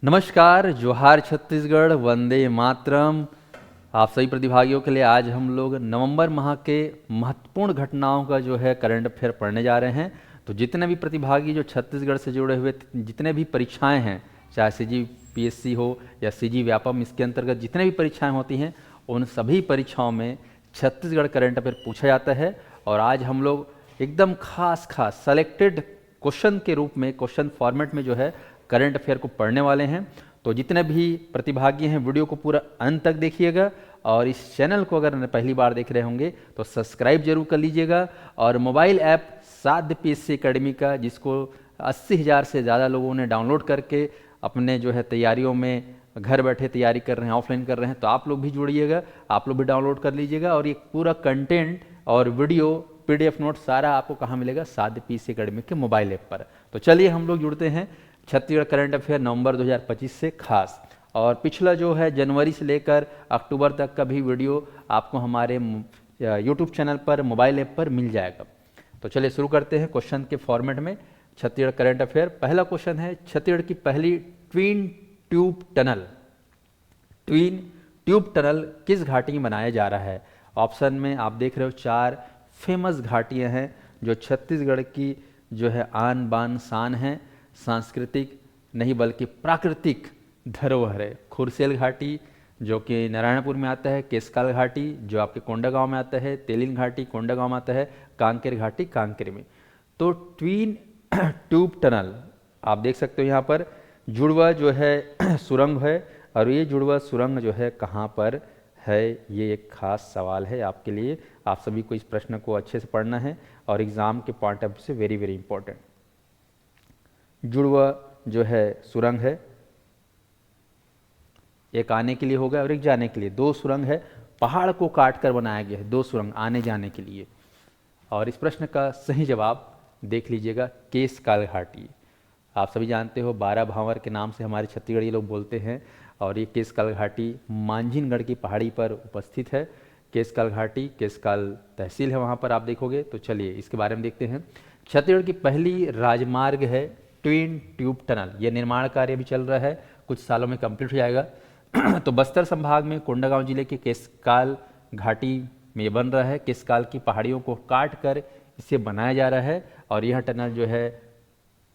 नमस्कार, जोहार छत्तीसगढ़, वंदे मातरम। आप सभी प्रतिभागियों के लिए आज हम लोग नवंबर माह के महत्वपूर्ण घटनाओं का जो है करंट अफेयर पढ़ने जा रहे हैं। तो जितने भी प्रतिभागी जो छत्तीसगढ़ से जुड़े हुए जितने भी परीक्षाएं हैं, चाहे सीजी पीएससी हो या सीजी व्यापम, इसके अंतर्गत जितने भी परीक्षाएं होती हैं उन सभी परीक्षाओं में छत्तीसगढ़ करंट अफेयर पूछा जाता है। और आज हम लोग एकदम खास सेलेक्टेड क्वेश्चन के रूप में, क्वेश्चन फॉर्मेट में जो है करंट अफेयर को पढ़ने वाले हैं। तो जितने भी प्रतिभागी हैं वीडियो को पूरा अंत तक देखिएगा, और इस चैनल को अगर पहली बार देख रहे होंगे तो सब्सक्राइब जरूर कर लीजिएगा। और मोबाइल ऐप साध्य पीएससी एकेडमी का, जिसको 80,000 से ज़्यादा लोगों ने डाउनलोड करके अपने जो है तैयारियों में घर बैठे तैयारी कर रहे हैं, ऑफलाइन कर रहे हैं, तो आप लोग भी जुड़िएगा, आप लोग भी डाउनलोड कर लीजिएगा। और ये पूरा कंटेंट और वीडियो पीडीएफ नोट सारा आपको कहाँ मिलेगा? साध्य पीएससी एकेडमी के मोबाइल ऐप पर। तो चलिए हम लोग जुड़ते हैं छत्तीसगढ़ करंट अफेयर नवंबर 2025 से खास। और पिछला जो है जनवरी से लेकर अक्टूबर तक का भी वीडियो आपको हमारे यूट्यूब चैनल पर, मोबाइल ऐप पर मिल जाएगा। तो चलिए शुरू करते हैं क्वेश्चन के फॉर्मेट में छत्तीसगढ़ करंट अफेयर। पहला क्वेश्चन है, छत्तीसगढ़ की पहली ट्विन ट्यूब टनल किस घाटी में बनाया जा रहा है? ऑप्शन में आप देख रहे हो 4 फेमस घाटियां हैं जो छत्तीसगढ़ की जो है आन बान शान है, सांस्कृतिक नहीं बल्कि प्राकृतिक धरोहर है। खुरसेल घाटी जो कि नारायणपुर में आता है, केसकाल घाटी जो आपके कोंडागांव में आता है, तेलिन घाटी कोंडागांव में आता है, कांकेर घाटी कांकेर में। तो ट्विन ट्यूब टनल आप देख सकते हो यहाँ पर जुड़वा जो है सुरंग है, और ये जुड़वा सुरंग जो है कहाँ पर है, ये एक खास सवाल है आपके लिए। आप सभी को इस प्रश्न को अच्छे से पढ़ना है और एग्जाम के पॉइंट ऑफ व्यू से वेरी वेरी इंपॉर्टेंट। जुड़वा जो है सुरंग है, एक आने के लिए होगा और एक जाने के लिए। 2 सुरंग है, पहाड़ को काट कर बनाया गया है 2 सुरंग आने जाने के लिए। और इस प्रश्न का सही जवाब देख लीजिएगा, केसकाल घाटी। आप सभी जानते हो 12 भांवर के नाम से हमारे छत्तीसगढ़ी लोग बोलते हैं, और ये केसकाल घाटी मांझिनगढ़ की पहाड़ी पर उपस्थित है। केसकाल घाटी, केसकाल तहसील है वहाँ पर, आप देखोगे। तो चलिए इसके बारे में देखते हैं। छत्तीसगढ़ की पहली राजमार्ग है ट्विन ट्यूब टनल। ये निर्माण कार्य भी चल रहा है, कुछ सालों में कंप्लीट हो जाएगा। तो बस्तर संभाग में कोंडागांव जिले के केसकाल घाटी में ये बन रहा है। केसकाल की पहाड़ियों को काट कर इसे बनाया जा रहा है, और यह टनल जो है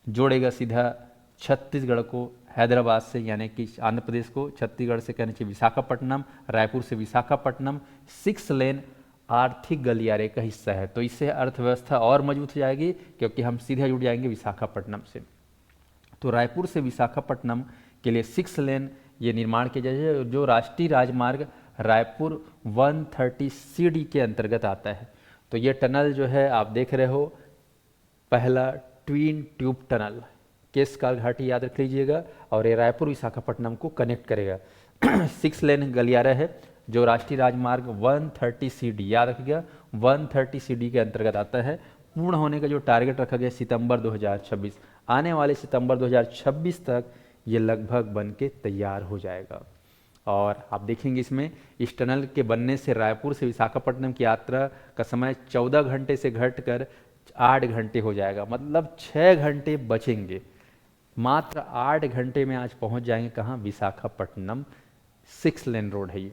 जोड़ेगा सीधा छत्तीसगढ़ को हैदराबाद से, यानी कि आंध्र प्रदेश को छत्तीसगढ़ से कहने चाहिए विशाखापट्टनम, रायपुर से विशाखापट्टनम 6 लेन आर्थिक गलियारे का हिस्सा है। तो इससे अर्थव्यवस्था और मजबूत हो जाएगी, क्योंकि हम सीधे जुड़ जाएंगे विशाखापट्टनम से। तो रायपुर से विशाखापट्टनम के लिए 6 लेन ये निर्माण किया जाएगा, जो राष्ट्रीय राजमार्ग रायपुर 130 सीडी के अंतर्गत आता है। तो ये टनल जो है आप देख रहे हो, पहला ट्विन ट्यूब टनल केसकाल घाटी याद रख लीजिएगा, और ये रायपुर विशाखापट्टनम को कनेक्ट करेगा। 6 लेन गलियारा है जो राष्ट्रीय राजमार्ग 130 सीडी, याद रखिएगा 130 सीडी के अंतर्गत आता है। पूर्ण होने का जो टारगेट रखा गया सितंबर 2026, आने वाले सितंबर 2026 तक ये लगभग बन के तैयार हो जाएगा। और आप देखेंगे इसमें इस टनल के बनने से रायपुर से विशाखापट्टनम की यात्रा का समय 14 घंटे से घटकर 8 घंटे हो जाएगा, मतलब 6 घंटे बचेंगे। मात्र 8 घंटे में आज पहुंच जाएंगे कहाँ? विशाखापट्टनम। 6 लेन रोड है ये,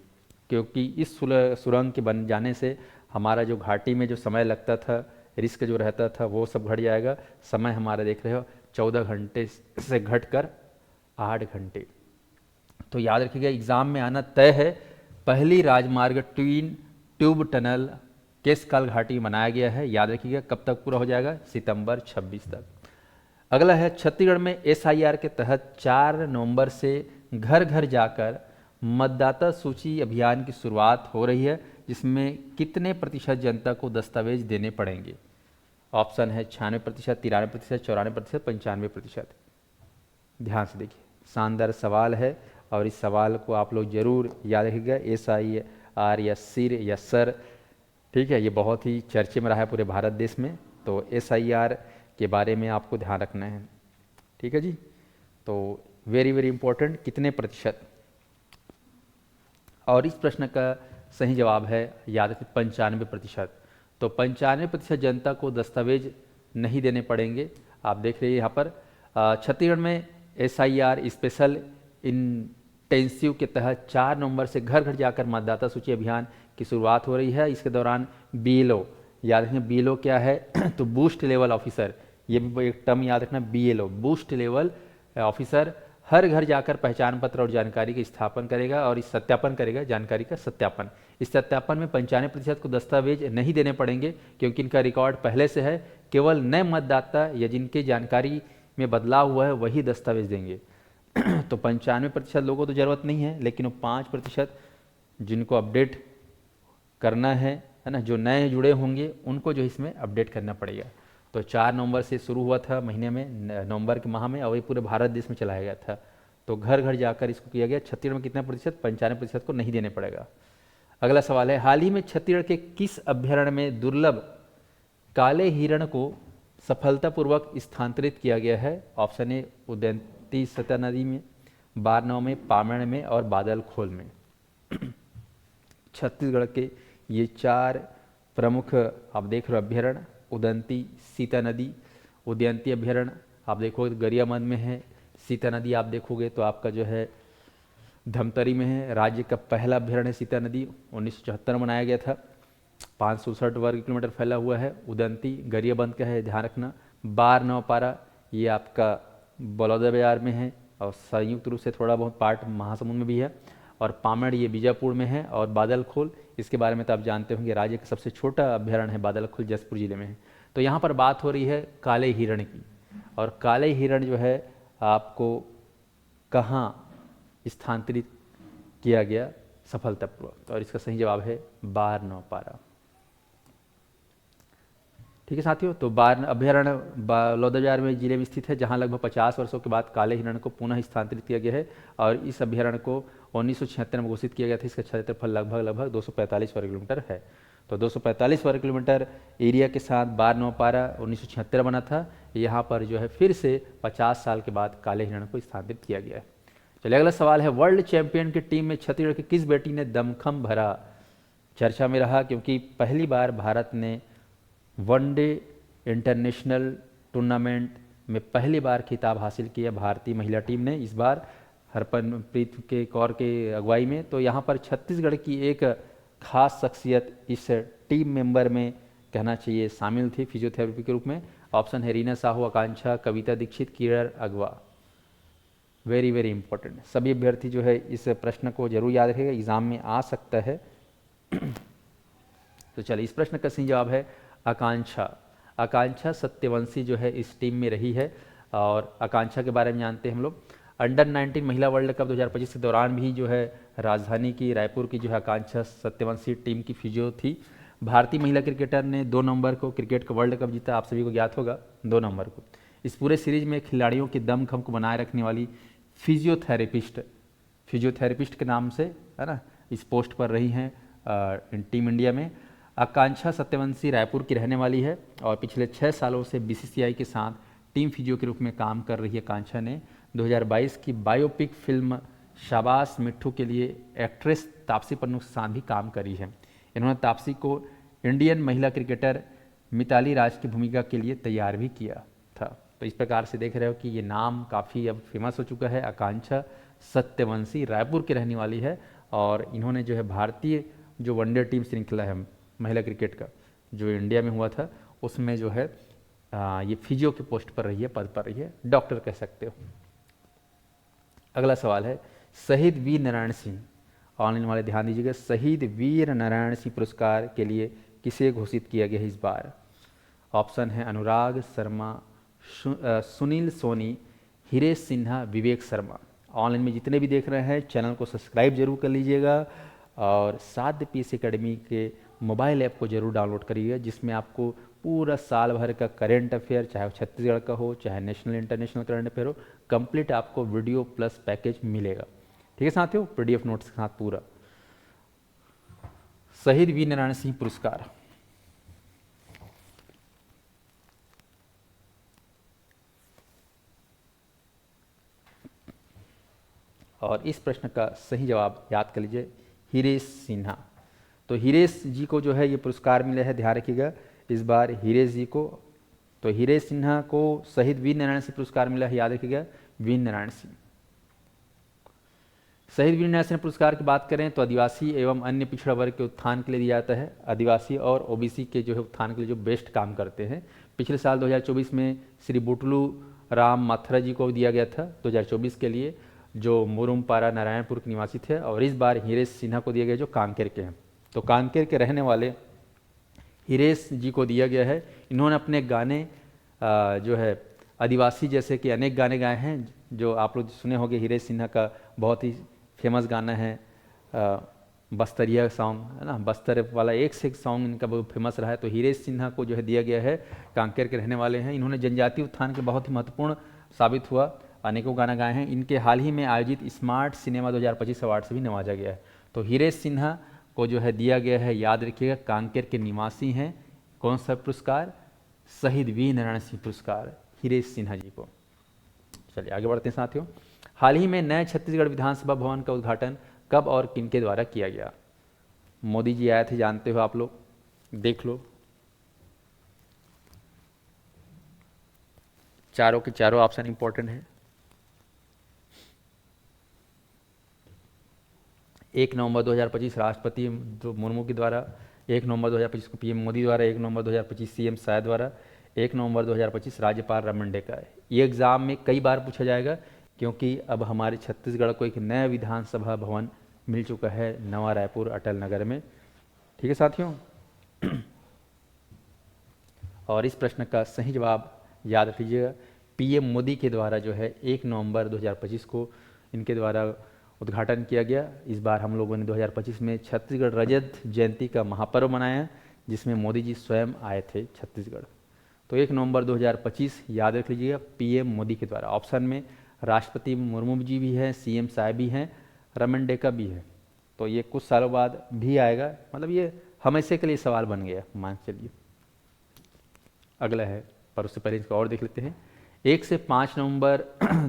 क्योंकि इस सुरंग के बन जाने से हमारा जो घाटी में जो समय लगता था, रिस्क जो रहता था, वो सब घट जाएगा। समय हमारा देख रहे हो 14 घंटे से घटकर 8 घंटे। तो याद रखिएगा एग्जाम में आना तय है। पहली राजमार्ग ट्विन ट्यूब टनल केसकाल घाटी बनाया गया है, याद रखिएगा। कब तक पूरा हो जाएगा? सितंबर 26 तक। अगला है, छत्तीसगढ़ में एसआईआर के तहत 4 नवंबर से घर घर जाकर मतदाता सूची अभियान की शुरुआत हो रही है, जिसमें कितने प्रतिशत जनता को दस्तावेज देने पड़ेंगे? ऑप्शन है 96%, 93%, 94%, 95%। ध्यान से देखिए, शानदार सवाल है, और इस सवाल को आप लोग जरूर याद रखिएगा। एसआईआर या सिर या सर, ठीक है, ये बहुत ही चर्चे में रहा है पूरे भारत देश में। तो एसआईआर के बारे में आपको ध्यान रखना है, ठीक है जी। तो वेरी वेरी इंपॉर्टेंट, कितने प्रतिशत? और इस प्रश्न का सही जवाब है, याद रखिए, 95%। तो 95% जनता को दस्तावेज नहीं देने पड़ेंगे। आप देख रहे हैं यहाँ पर छत्तीसगढ़ में एसआईआर स्पेशल इंटेंसिव के तहत 4 नवंबर से घर घर जाकर मतदाता सूची अभियान की शुरुआत हो रही है। इसके दौरान बीएलओ, याद रखना बीएलओ क्या है तो बूस्ट लेवल ऑफिसर, ये भी एक टर्म याद रखना, बीएलओ बूस्ट लेवल ऑफिसर हर घर जाकर पहचान पत्र और जानकारी का स्थापन करेगा और इस सत्यापन करेगा, जानकारी का सत्यापन। इस सत्यापन में 95% को दस्तावेज नहीं देने पड़ेंगे क्योंकि इनका रिकॉर्ड पहले से है। केवल नए मतदाता या जिनके जानकारी में बदलाव हुआ है वही दस्तावेज देंगे। तो 95% लोगों को तो ज़रूरत नहीं है, लेकिन वो 5% जिनको अपडेट करना है ना, जो नए जुड़े होंगे उनको जो इसमें अपडेट करना पड़ेगा। तो 4 नवंबर से शुरू हुआ था महीने में, नवंबर के माह में, और ये पूरे भारत देश में चलाया गया था। तो घर घर जाकर इसको किया गया। छत्तीसगढ़ में कितना प्रतिशत? 95% को नहीं देने पड़ेगा। अगला सवाल है, हाल ही में छत्तीसगढ़ के किस अभ्यारण्य में दुर्लभ काले हिरण को सफलतापूर्वक स्थानांतरित किया गया है? ऑप्शन ए उदयंती सतह नदी में, बारनौ में, पामण में और बादलखोल में। छत्तीसगढ़ के ये 4 प्रमुख आप देख रहे हो अभ्यारण्य, उदंती सीता नदी, उदयंती अभ्यारण्य आप देखोगे गरियाबंद में है, सीता नदी आप देखोगे तो आपका जो है धमतरी में है। राज्य का पहला अभ्यारण्य सीता नदी 1974 में बनाया गया था, 567 वर्ग किलोमीटर फैला हुआ है। उदंती गरियाबंद का है, ध्यान रखना। बारनौपारा ये आपका बलौदाबाजार में है और संयुक्त रूप से थोड़ा बहुत पार्ट महासमुंद में भी है। और पामड़ ये बीजापुर में है। और बादलखोल, इसके बारे में तो आप जानते होंगे, राज्य का सबसे छोटा अभ्यारण्य है बादलखोल, जसपुर जिले में है। तो यहाँ पर बात हो रही है काले हिरण की, और काले हिरण जो है आपको कहाँ स्थानांतरित किया गया सफलतापूर्वक? और इसका सही जवाब है बारनौपारा। ठीक है साथियों, तो बार अभ्यारण्य बलौदाबाजार में जिले में स्थित है, जहां लगभग 50 वर्षों के बाद काले हिरण को पुनः स्थानांतरित किया गया है। और इस अभ्यारण्य को 1976 में घोषित किया गया था। इसका क्षेत्रफल लगभग 245 वर्ग किलोमीटर है। तो 245 वर्ग किलोमीटर एरिया के साथ बारनौपारा 1976 बना था। यहाँ पर जो है फिर से 50 साल के बाद काले हिरण को स्थानांतरित किया गया है। चलिए अगला सवाल है, वर्ल्ड चैंपियन की टीम में छत्तीसगढ़ की किस बेटी ने दमखम भरा? चर्चा में रहा क्योंकि पहली बार भारत ने वनडे इंटरनेशनल टूर्नामेंट में पहली बार खिताब हासिल किया भारतीय महिला टीम ने, इस बार हरपनप्रीत के कौर के अगुवाई में। तो यहाँ पर छत्तीसगढ़ की एक खास शख्सियत इस टीम मेंबर में कहना चाहिए शामिल थी फिजियोथेरेपी के रूप में। ऑप्शन है रीना साहू, आकांक्षा, कविता दीक्षित, किरण अगवा। वेरी वेरी इंपॉर्टेंट, सभी अभ्यर्थी जो है इस प्रश्न को जरूर याद रखेगा, एग्जाम में आ सकता है। तो चलिए, इस प्रश्न का सही जवाब है आकांक्षा। आकांक्षा सत्यवंशी जो है इस टीम में रही है। और आकांक्षा के बारे में जानते हैं हम लोग। अंडर 19 महिला वर्ल्ड कप 2025 के दौरान भी जो है राजधानी की रायपुर की जो है आकांक्षा सत्यवंशी टीम की फिजियो थी। भारतीय महिला क्रिकेटर ने 2 नवंबर को क्रिकेट का वर्ल्ड कप जीता, आप सभी को ज्ञात होगा 2 नवंबर को। इस पूरे सीरीज में खिलाड़ियों की दमखम को बनाए रखने वाली फिजियोथेरेपिस्ट के नाम से है ना इस पोस्ट पर रही हैं टीम इंडिया में। आकांक्षा सत्यवंशी रायपुर की रहने वाली है और पिछले 6 सालों से बीसीसीआई के साथ टीम फिजियो के रूप में काम कर रही है। आकांक्षा ने 2022 की बायोपिक फिल्म शाबाश मिट्ठू के लिए एक्ट्रेस तापसी पन्नू के साथ भी काम करी है। इन्होंने तापसी को इंडियन महिला क्रिकेटर मिताली राज की भूमिका के लिए तैयार भी किया था। तो इस प्रकार से देख रहे हो कि ये नाम काफ़ी अब फेमस हो चुका है। आकांक्षा सत्यवंशी रायपुर की रहने वाली है और इन्होंने जो है भारतीय जो वनडे टीम श्रृंखला है महिला क्रिकेट का जो इंडिया में हुआ था उसमें जो है ये फिजियो के पोस्ट पर रही है, पद पर रही है, डॉक्टर कह सकते हो। अगला सवाल है, शहीद वीर नारायण सिंह, ऑनलाइन वाले ध्यान दीजिएगा, शहीद वीर नारायण सिंह पुरस्कार के लिए किसे घोषित किया गया है इस बार? ऑप्शन है अनुराग शर्मा, सुनील सोनी, हिरेश सिन्हा, विवेक शर्मा। ऑनलाइन में जितने भी देख रहे हैं चैनल को सब्सक्राइब जरूर कर लीजिएगा और साध्य पीएस एकेडमी के मोबाइल ऐप को जरूर डाउनलोड करिएगा, जिसमें आपको पूरा साल भर का करंट अफेयर, चाहे छत्तीसगढ़ का हो चाहे नेशनल इंटरनेशनल करंट अफेयर हो, कंप्लीट आपको वीडियो प्लस पैकेज मिलेगा। ठीक है साथियों, पीडीएफ नोट्स के साथ पूरा। शहीद वीर नारायण सिंह पुरस्कार, और इस प्रश्न का सही जवाब याद कर लीजिए, हिरेश सिन्हा। तो हिरेश जी को जो है ये पुरस्कार मिला है, ध्यान रखिएगा इस बार हिरेश जी को। तो हिरेश सिन्हा को शहीद वीर नारायण सिंह पुरस्कार मिला है, याद रखिएगा वीर नारायण सिंह। शहीद वीर नरसिंह पुरस्कार की बात करें तो आदिवासी एवं अन्य पिछड़ा वर्ग के उत्थान के लिए दिया जाता है। आदिवासी और ओबीसी के जो है उत्थान के लिए जो बेस्ट काम करते हैं। पिछले साल 2024 में श्री बुटलू राम माथुरा जी को दिया गया था 2024 के लिए, जो मुरुमपारा नारायणपुर के निवासी थे। और इस बार हिरेश सिन्हा को दिया गया जो कांकेर के हैं। तो कांकेर के रहने वाले हिरेश जी को दिया गया है। इन्होंने अपने गाने जो है आदिवासी जैसे कि अनेक गाने गाए हैं, जो आप लोग सुने होंगे। हिरेश सिन्हा का बहुत ही फेमस गाना है बस्तरिया सॉन्ग, है ना, बस्तर वाला एक से एक सॉन्ग इनका बहुत फेमस रहा है। तो हिरेश सिन्हा को जो है दिया गया है, कांकेर के रहने वाले हैं। इन्होंने जनजातीय उत्थान के बहुत ही महत्वपूर्ण साबित हुआ, अनेकों गाना गाए हैं। इनके हाल ही में आयोजित स्मार्ट सिनेमा 2025 अवार्ड से भी नवाजा गया है। तो हिरेश सिन्हा को जो है दिया गया है, याद रखिएगा, कांकेर के निवासी हैं। कौन सा पुरस्कार? शहीद वीर नारायण सिंह पुरस्कार हिरेश सिन्हा जी को। चलिए आगे बढ़ते हैं साथियों। हाल ही में नए छत्तीसगढ़ विधानसभा भवन का उद्घाटन कब और किनके द्वारा किया गया? मोदी जी आए थे, जानते हो आप लोग, देख लो। चारों के चारों ऑप्शन इंपॉर्टेंट है। 1 नवंबर 2025 राष्ट्रपति मुर्मू के द्वारा, 1 नवंबर 2025 को पीएम मोदी द्वारा, 1 नवंबर 2025 सीएम शाह द्वारा, 1 नवंबर 2025 राज्यपाल रमन का है। ये एग्जाम में कई बार पूछा जाएगा, क्योंकि अब हमारे छत्तीसगढ़ को एक नया विधानसभा भवन मिल चुका है नवा रायपुर अटल नगर में। ठीक है साथियों। और इस प्रश्न का सही जवाब याद रखिएगा, पीएम मोदी के द्वारा जो है 1 नवंबर 2025 को इनके द्वारा उद्घाटन किया गया। इस बार हम लोगों ने 2025 में छत्तीसगढ़ रजत जयंती का महापर्व मनाया, जिसमें मोदी जी स्वयं आए थे छत्तीसगढ़। तो 1 नवंबर 2025 याद रख लीजिएगा, पीएम मोदी के द्वारा। ऑप्शन में राष्ट्रपति मुर्मू जी भी हैं, सीएम शाह भी हैं, रमन डेका भी है। तो ये कुछ सालों बाद भी आएगा, मतलब ये हमेशा के लिए सवाल बन गया, मान चलिए। अगला है, पर उससे पहले इसको और देख लेते हैं। 1 से 5 नवंबर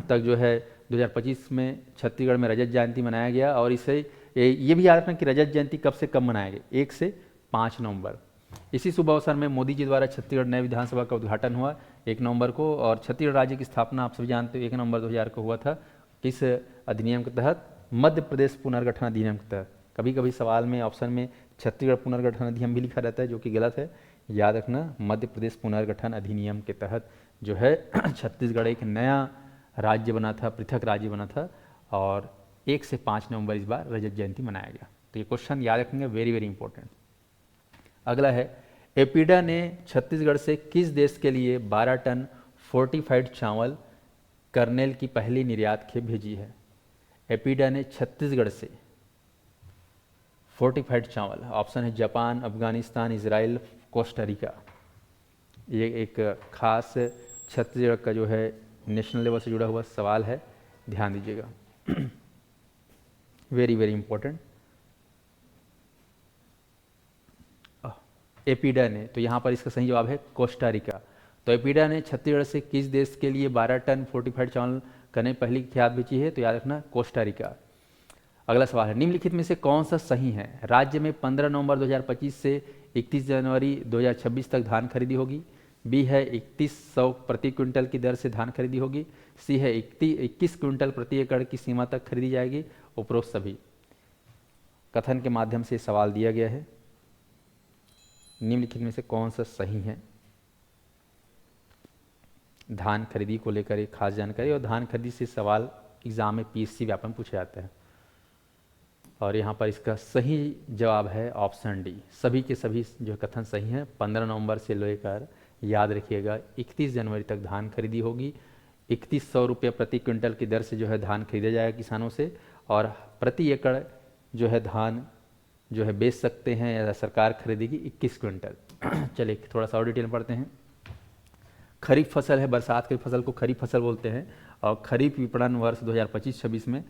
तक जो है 2025 में छत्तीसगढ़ में रजत जयंती मनाया गया। और इसे ये भी याद रखना कि रजत जयंती कब से कब मनाया गया, 1 से 5 नवंबर। इसी शुभ अवसर में मोदी जी द्वारा छत्तीसगढ़ नए विधानसभा का उद्घाटन हुआ 1 नवंबर को। और छत्तीसगढ़ राज्य की स्थापना आप सभी जानते हो 1 नवंबर 2000 को हुआ था। किस अधिनियम के तहत? मध्य प्रदेश पुनर्गठन अधिनियम के तहत। कभी कभी सवाल में ऑप्शन में छत्तीसगढ़ पुनर्गठन अधिनियम भी लिखा रहता है, जो कि गलत है। याद रखना, मध्य प्रदेश पुनर्गठन अधिनियम के तहत जो है छत्तीसगढ़ एक नया राज्य बना था, पृथक राज्य बना था। और 1 से 5 नवंबर इस बार रजत जयंती मनाया गया। तो ये क्वेश्चन याद रखेंगे, वेरी वेरी इंपॉर्टेंट। अगला है, एपीडा ने छत्तीसगढ़ से किस देश के लिए 12 टन फोर्टिफाइड चावल कर्नेल की पहली निर्यात खेप भेजी है? एपीडा ने छत्तीसगढ़ से फोर्टिफाइड चावल, ऑप्शन है जापान, अफगानिस्तान, इजराइल, कोस्टारिका। ये एक खास छत्तीसगढ़ का जो है नेशनल लेवल से जुड़ा हुआ सवाल है, ध्यान दीजिएगा, वेरी वेरी इंपॉर्टेंट। एपीडा ने, तो यहाँ पर इसका सही जवाब है कोस्टारिका। तो एपीडा ने छत्तीसगढ़ से किस देश के लिए 12 टन फोर्टिफाइड चावल करने पहली खेप भेजी है? तो याद रखना, कोस्टारिका। अगला सवाल है, निम्नलिखित में से कौन सा सही है? राज्य में 15 नवंबर 2025 से 31 जनवरी 2026 तक धान खरीदी होगी। बी है 3100 प्रति क्विंटल की दर से धान खरीदी होगी। सी है 21 क्विंटल प्रति एकड़ की सीमा तक खरीदी जाएगी। उपरोक्त सभी कथन के माध्यम से सवाल दिया गया है, निम्नलिखित में से कौन सा सही है? धान खरीदी को लेकर एक खास जानकारी, और धान खरीदी से सवाल एग्जाम में पीएससी व्यापक पूछा जाता है। और यहाँ पर इसका सही जवाब है ऑप्शन डी, सभी के सभी जो कथन सही हैं। 15 नवंबर से लेकर याद रखिएगा 31 जनवरी तक धान खरीदी होगी। 3100 रुपये प्रति क्विंटल की दर से जो है धान खरीदा जाएगा किसानों से, और प्रति एकड़ जो है धान जो है बेच सकते हैं या सरकार खरीदेगी 21 क्विंटल। चलिए थोड़ा सा और डिटेल पढ़ते हैं। खरीफ फसल है, बरसात की फसल को खरीफ फसल बोलते हैं। और खरीफ विपणन वर्ष 2025-26 में,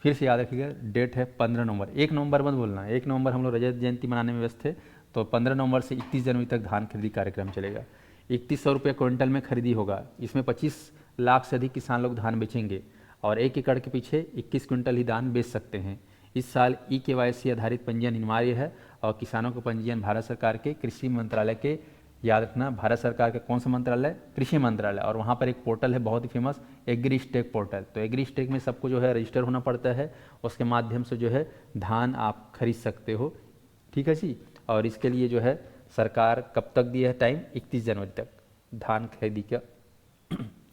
फिर से याद रखिएगा, डेट है 15 नवंबर। 1 नवंबर मत बोलना है, 1 नवंबर हम लोग रजत जयंती मनाने में व्यस्त थे। तो 15 नवंबर से 31 जनवरी तक धान खरीदी कार्यक्रम चलेगा। 3100 रुपये क्विंटल में खरीदी होगा। इसमें 25 लाख से अधिक किसान लोग धान बेचेंगे, और 1 एकड़ के पीछे 21 क्विंटल ही धान बेच सकते हैं। इस साल EKYC आधारित पंजीयन अनिवार्य है, और किसानों का पंजीयन भारत सरकार के कृषि मंत्रालय के याद रखना, भारत सरकार का कौन सा मंत्रालय? कृषि मंत्रालय। और वहाँ पर एक पोर्टल है बहुत ही फेमस, एग्रीस्टेक पोर्टल। तो एग्रीस्टेक में सबको जो है रजिस्टर होना पड़ता है, उसके माध्यम से जो है धान आप खरीद सकते हो। ठीक है जी। और इसके लिए जो है सरकार कब तक दिया है टाइम? 31 जनवरी तक धान खरीदी का।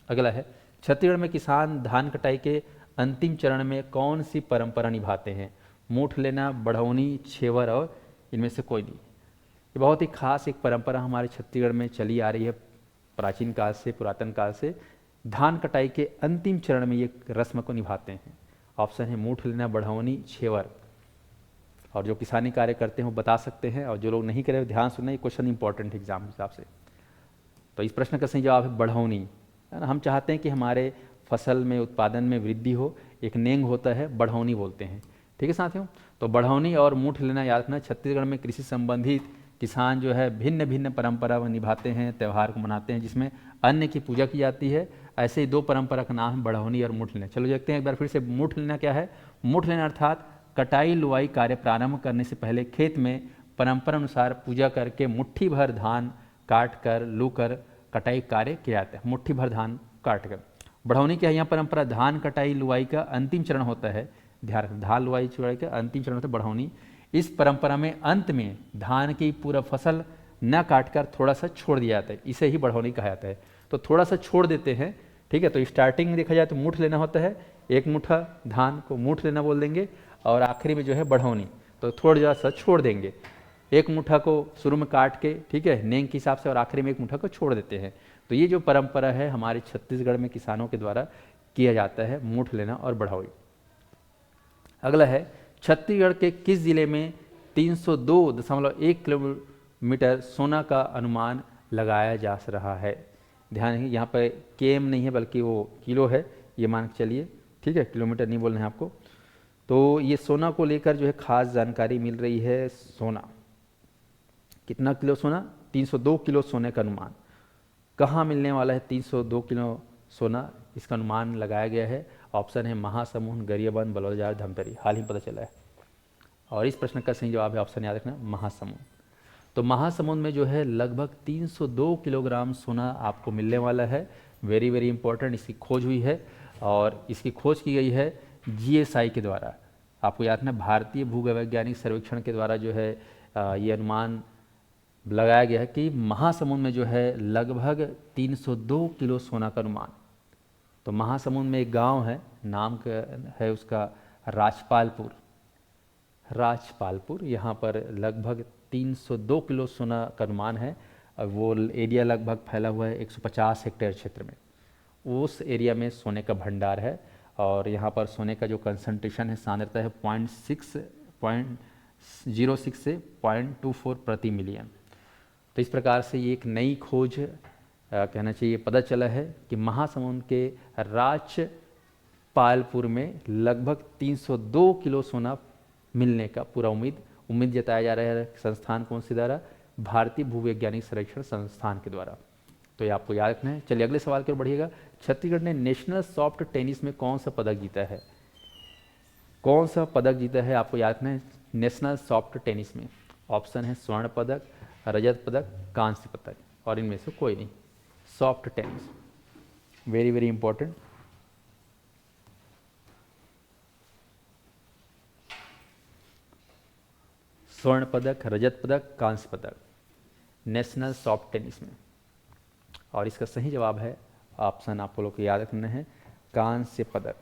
अगला है, छत्तीसगढ़ में किसान धान कटाई के अंतिम चरण में कौन सी परंपरा निभाते हैं? मूठ लेना, बढ़ौनी, छेवर और इनमें से कोई नहीं। ये बहुत ही खास एक परंपरा हमारे छत्तीसगढ़ में चली आ रही है प्राचीन काल से, पुरातन काल से। धान कटाई के अंतिम चरण में ये रस्म को निभाते हैं। ऑप्शन है मूठ लेना, बढ़ौनी, छेवर। और जो किसानी कार्य करते हैं वो बता सकते हैं, और जो लोग नहीं करे ध्यान सुनना, ये क्वेश्चन इंपॉर्टेंट एग्जाम के हिसाब से। तो इस प्रश्न का सही जवाब है बढ़ौनी, है ना। हम चाहते हैं कि हमारे फसल में, उत्पादन में वृद्धि हो, एक नेंग होता है, बढ़ौनी बोलते हैं। ठीक है साथियों। तो बढ़ौनी और मूठ लेना याद रखना। छत्तीसगढ़ में कृषि संबंधित किसान जो है भिन्न भिन्न परंपरा निभाते हैं, त्यौहार को मनाते हैं, जिसमें अन्न की पूजा की जाती है। ऐसे ही दो परंपरा का नाम है बढ़ौनी और मूठ लेना। चलो देखते हैं एक बार फिर से, मूठ लेना क्या है? मूठ लेना अर्थात कटाई लुवाई कार्य प्रारंभ करने से पहले खेत में परंपरा अनुसार पूजा करके मुट्ठी भर धान काट कर लू कर कटाई कार्य किया जाता है। मुट्ठी भर धान काट कर। बढ़ौनी क्या है? यहाँ परंपरा धान कटाई लुवाई का अंतिम चरण होता है। ध्यान रखना, धान लुवाई चुड़ाई का अंतिम चरण होता है बढ़ौनी। इस परंपरा में अंत में धान की पूरा फसल न काटकर थोड़ा सा छोड़ दिया जाता है, इसे ही बढ़ौनी कहा जाता है। तो थोड़ा सा छोड़ देते हैं। ठीक है। तो स्टार्टिंग में देखा जाए तो मूठ लेना होता है, एक मुट्ठा धान को मूठ लेना बोल देंगे, और आखिरी में जो है बढ़ौनी, तो थोड़ा सा छोड़ देंगे। एक मुट्ठा को शुरू में काट के, ठीक है, नेंग के हिसाब से, और आखिरी में एक मुट्ठा को छोड़ देते हैं। तो ये जो परंपरा है हमारे छत्तीसगढ़ में किसानों के द्वारा किया जाता है, मूठ लेना और बढ़ौनी। अगला है, छत्तीसगढ़ के किस जिले में 302.1 किलोमीटर सोना का अनुमान लगाया जा रहा है? ध्यान है, यहाँ पर केम नहीं है बल्कि वो किलो है, ये मान के चलिए। ठीक है, किलोमीटर नहीं बोलना है आपको। तो ये सोना को लेकर जो है खास जानकारी मिल रही है। सोना कितना किलो सोना? 302 किलो सोने का अनुमान कहाँ मिलने वाला है? 302 किलो सोना, इसका अनुमान लगाया गया है। ऑप्शन है महासमुंद, गरियाबंद, बलौदाबाजार, धमतरी। हाल ही पता चला है। और इस प्रश्न का सही जवाब है, ऑप्शन याद रखना, महासमुंद। तो महासमुंद में जो है लगभग 302 किलोग्राम सोना आपको मिलने वाला है। वेरी वेरी इंपॉर्टेंट, इसकी खोज हुई है, और इसकी खोज की गई है जीएसआई के द्वारा। आपको याद रखना, भारतीय भूवैज्ञानिक सर्वेक्षण के द्वारा जो है ये अनुमान लगाया गया है कि महासमुंद में जो है लगभग 302 किलो सोना का अनुमान। तो महासमुंद में एक गांव है, नाम है उसका राजपालपुर। राजपालपुर, यहाँ पर लगभग 302 किलो सोना का अनुमान है। वो एरिया लगभग फैला हुआ है 150 हेक्टेयर क्षेत्र में। उस एरिया में सोने का भंडार है, और यहाँ पर सोने का जो कंसंट्रेशन है, सांद्रता है 0.06 से 0.24 प्रति मिलियन। तो इस प्रकार से ये एक नई खोज कहना चाहिए पता चला है कि महासमुंद के राजपालपुर में लगभग 302 किलो सोना मिलने का पूरा उम्मीद जताया जा रहा है। संस्थान कौन से द्वारा? भारतीय भूवैज्ञानिक सर्वेक्षण संस्थान के द्वारा। तो ये आपको याद रखना है। चलिए अगले सवाल की ओर बढ़िएगा। छत्तीसगढ़ ने नेशनल सॉफ्ट टेनिस में कौन सा पदक जीता है? कौन सा पदक जीता है आपको याद रखना है नेशनल सॉफ्ट टेनिस में। ऑप्शन है स्वर्ण पदक, रजत पदक, कांस्य पदक, और इनमें से कोई नहीं। Soft tennis, very very important. स्वर्ण पदक, रजत पदक, कांस्य पदक नेशनल सॉफ्ट टेनिस में, और इसका सही जवाब है, ऑप्शन आपको लोग को याद रखना है, कांस्य पदक।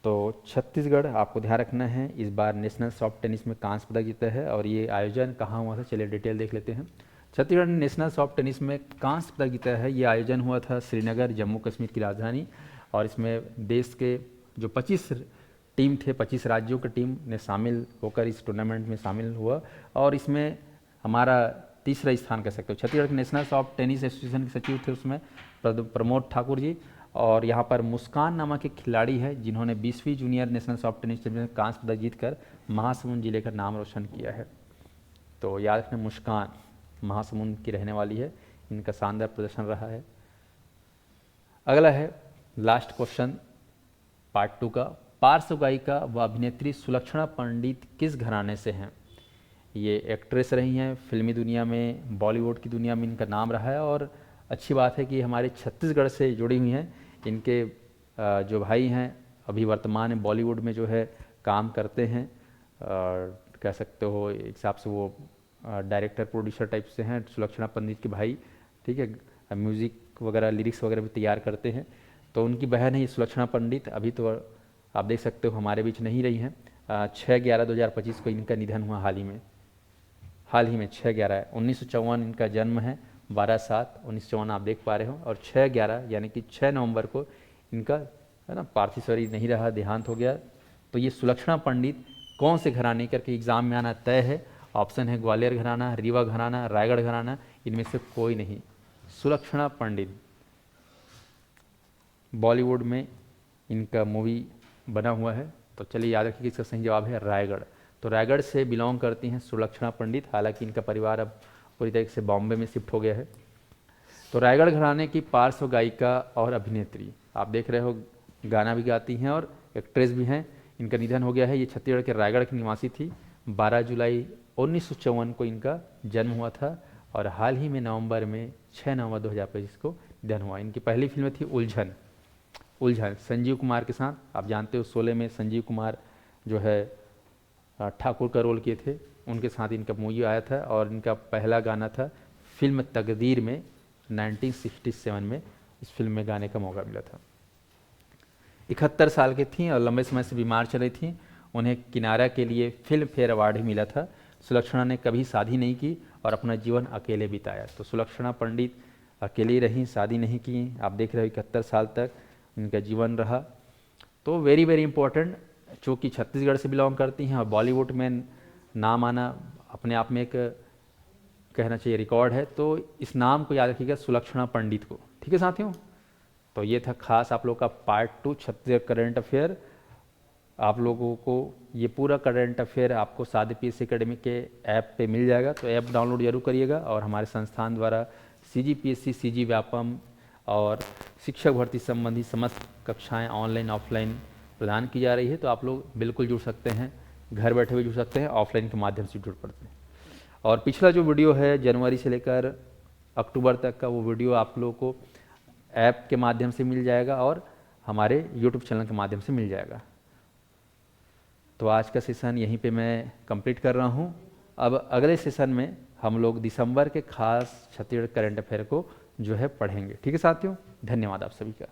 तो छत्तीसगढ़ आपको ध्यान रखना है इस बार नेशनल सॉफ्ट टेनिस में कांस्य पदक जीता है। और ये आयोजन कहाँ हुआ था? चलिए डिटेल देख लेते हैं। छत्तीसगढ़ ने नेशनल सॉफ्ट टेनिस में कांस्य पदक जीता है। ये आयोजन हुआ था श्रीनगर, जम्मू कश्मीर की राजधानी, और इसमें देश के जो 25 टीम थे, 25 राज्यों की टीम ने शामिल होकर इस टूर्नामेंट में शामिल हुआ। और इसमें हमारा तीसरा स्थान कह सकते हो। छत्तीसगढ़ के नेशनल सॉफ्ट टेनिस एसोसिएशन के सचिव थे उसमें प्रमोद ठाकुर जी, और यहाँ पर मुस्कान नामक एक खिलाड़ी है जिन्होंने 20वीं junior national soft tennis champion कांस्य पदक जीतकर महासमुंद जिले का नाम रोशन किया है। तो याद रखना, मुस्कान महासमुंद की रहने वाली है, इनका शानदार प्रदर्शन रहा है। अगला है लास्ट क्वेश्चन पार्ट 2 का। पार्श्व गायिका व अभिनेत्री सुलक्षणा पंडित किस घराने से हैं? ये एक्ट्रेस रही हैं फिल्मी दुनिया में, बॉलीवुड की दुनिया में इनका नाम रहा है। और अच्छी बात है कि हमारे छत्तीसगढ़ से जुड़ी हुई हैं। इनके जो भाई हैं अभी वर्तमान में बॉलीवुड में जो है काम करते हैं, कह सकते हो एक हिसाब से वो डायरेक्टर प्रोड्यूसर टाइप से हैं, सुलक्षणा पंडित के भाई, ठीक है। म्यूज़िक वगैरह लिरिक्स वगैरह भी तैयार करते हैं। तो उनकी बहन है ये सुलक्षणा पंडित, अभी तो आप देख सकते हो हमारे बीच नहीं रही हैं। 6/11/2025 को इनका निधन हुआ हाल ही में 6/11 1954 इनका जन्म है, 12/7/1954 आप देख पा रहे हो। और 6/11 यानी कि 6 नवंबर को इनका है ना पार्थिव शरीर नहीं रहा, देहांत हो गया। तो ये सुलक्षणा पंडित कौन से घराने करके एग्जाम में आना तय है। ऑप्शन है ग्वालियर घराना, रीवा घराना, रायगढ़ घराना, इनमें से कोई नहीं। सुलक्षणा पंडित, बॉलीवुड में इनका मूवी बना हुआ है। तो चलिए याद रखिए कि इसका सही जवाब है रायगढ़। तो रायगढ़ से बिलोंग करती हैं सुलक्षणा पंडित, हालांकि इनका परिवार अब पूरी तरीके से बॉम्बे में शिफ्ट हो गया है। तो रायगढ़ घराने की पार्श्व गायिका और अभिनेत्री, आप देख रहे हो गाना भी गाती हैं और एक्ट्रेस भी हैं। इनका निधन हो गया है। ये छत्तीसगढ़ के रायगढ़ की निवासी थी। 12 जुलाई 1954 को इनका जन्म हुआ था और हाल ही में नवंबर में 6 नवंबर 2025 को निधन हुआ। इनकी पहली फिल्म थी उलझन संजीव कुमार के साथ। आप जानते हो शोले में संजीव कुमार जो है ठाकुर का रोल किए थे, उनके साथ इनका मूवी आया था। और इनका पहला गाना था फिल्म तकदीर में, 1967 में इस फिल्म में गाने का मौका मिला था। 71 साल की थी और लंबे समय से बीमार चल रही थी। उन्हें किनारा के लिए फिल्म फेयर अवार्ड भी मिला था। सुलक्षणा ने कभी शादी नहीं की और अपना जीवन अकेले बिताया। तो सुलक्षणा पंडित अकेली रहीं, शादी नहीं की। आप देख रहे हो 71 साल तक इनका जीवन रहा। तो वेरी वेरी इंपॉर्टेंट, चूँकि छत्तीसगढ़ से बिलोंग करती हैं और बॉलीवुड में नाम आना अपने आप में एक कहना चाहिए रिकॉर्ड है। तो इस नाम को याद रखिएगा, सुलक्षणा पंडित को। ठीक है साथियों, तो ये था खास आप लोग का पार्ट 2 छत्तीसगढ़ करंट अफेयर। आप लोगों को ये पूरा करंट अफेयर आपको सादे पीएससी एकेडमी के ऐप पे मिल जाएगा। तो ऐप डाउनलोड जरूर करिएगा। और हमारे संस्थान द्वारा CGPSC, CG व्यापम और शिक्षक भर्ती संबंधी समस्त कक्षाएं ऑनलाइन ऑफलाइन प्रदान की जा रही है। तो आप लोग बिल्कुल जुड़ सकते हैं, घर बैठे हुए जुड़ सकते हैं, ऑफलाइन के माध्यम से जुड़ पड़ते हैं। और पिछला जो वीडियो है जनवरी से लेकर अक्टूबर तक का, वो वीडियो आप लोगों को ऐप के माध्यम से मिल जाएगा और हमारे YouTube चैनल के माध्यम से मिल जाएगा। तो आज का सेशन यहीं पे मैं कंप्लीट कर रहा हूँ। अब अगले सेशन में हम लोग दिसंबर के खास छत्तीसगढ़ करंट अफेयर को जो है पढ़ेंगे। ठीक है साथियों, धन्यवाद आप सभी का।